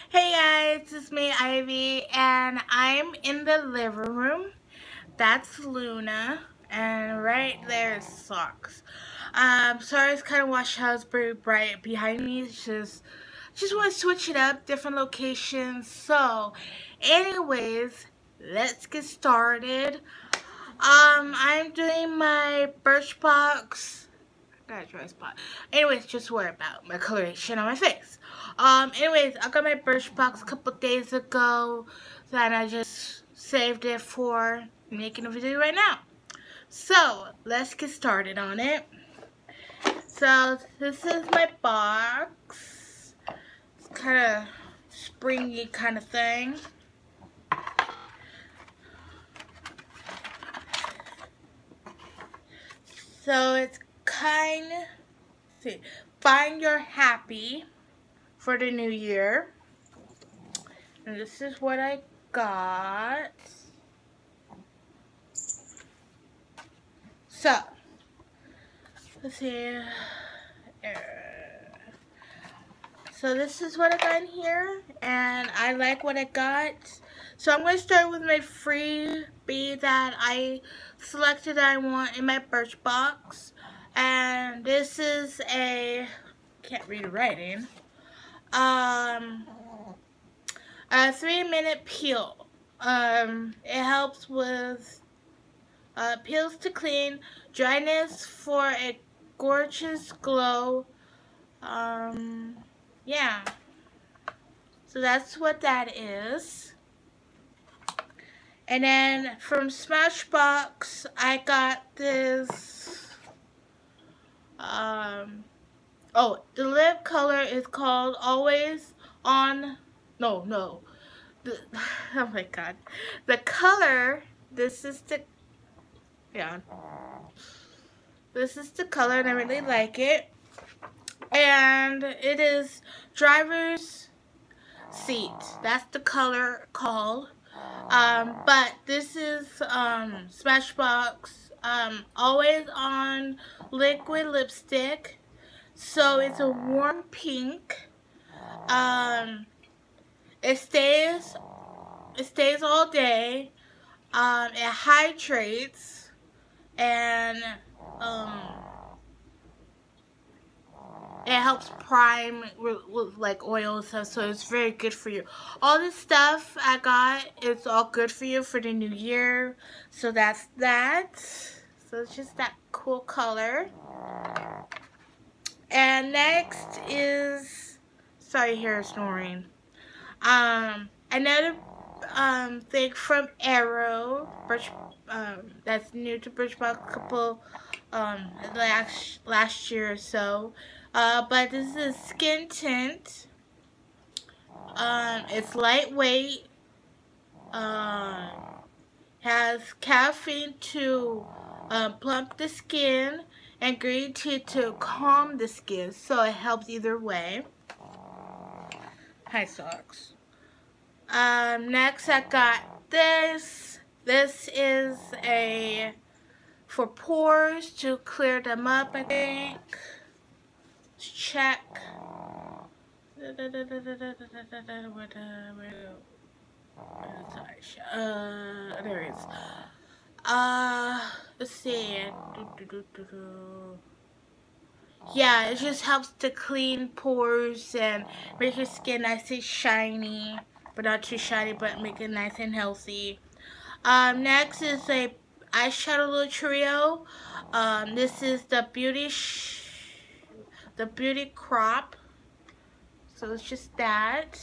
Hey guys, it's me, Ivy, and I'm in the living room. That's Luna, and right there is Socks. Sorry it's kind of washed out, it's pretty bright behind me. It's just want to switch it up, different locations. So, anyways, let's get started. I'm doing my Birchbox. Got a dry spot. Anyways, just worry about my coloration on my face. Anyways, I got my Birchbox a couple days ago, and I just saved it for making a video right now. So, let's get started on it. So, this is my box. It's kind of springy kind of thing. So, it's find your happy for the new year. And this is what I got. So, let's see. So this is what I got in here, and I like what I got. So I'm going to start with my freebie that I selected that I want in my Birchbox. And this is can't read the writing, a 3-minute peel. It helps with peels to clean, dryness for a gorgeous glow. Yeah, so that's what that is. And then from Smashbox, I got this. Oh, the lip color is called Always On. No. Oh my god. The color, this is the color, and I really like it. And it is Driver's Seat. That's the color called. But this is Smashbox Always On liquid lipstick. So it's a warm pink. It stays all day. It hydrates, and it helps prime with like oil and stuff, so it's very good for you. All this stuff I got, it's all good for you for the new year. So that's that. So it's just that cool color. And next is, sorry, here snoring. Another thing from Arrow, that's new to Birchbox, a couple last year or so. But this is skin tint. It's lightweight. Has caffeine to plump the skin and green tea to calm the skin. So it helps either way. Hi, Socks. Next I got this. This is for pores to clear them up, I think. Let's check. There it is. Let's see. Yeah, it just helps to clean pores and make your skin nice and shiny, but not too shiny, but make it nice and healthy. Next is a eyeshadow little trio. This is the Beauty Crop. So it's just that.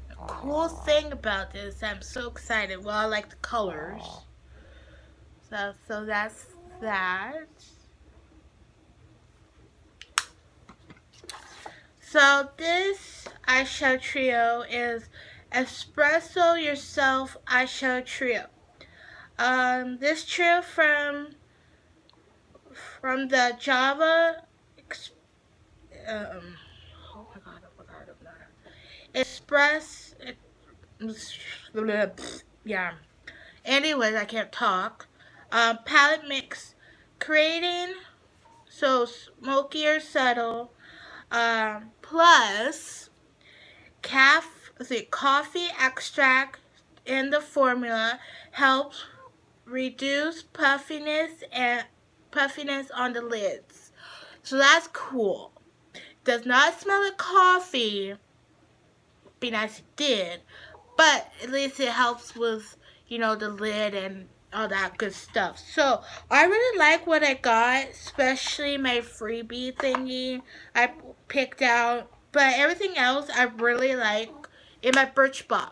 The cool thing about this, I'm so excited. Well, I like the colors. So that's that. So this eyeshadow trio is Espresso Yourself Eyeshadow Trio. This trio from the Java oh my god, I forgot of that. Yeah. Anyways, I can't talk. Palette mix, creating so smoky or subtle. Plus coffee extract in the formula helps reduce puffiness on the lids. So that's cool. Does not smell like coffee. Be nice if it did, but at least it helps with, you know, the lid and all that good stuff. So I really like what I got, especially my freebie thingy I picked out. But everything else I really like in my Birchbox.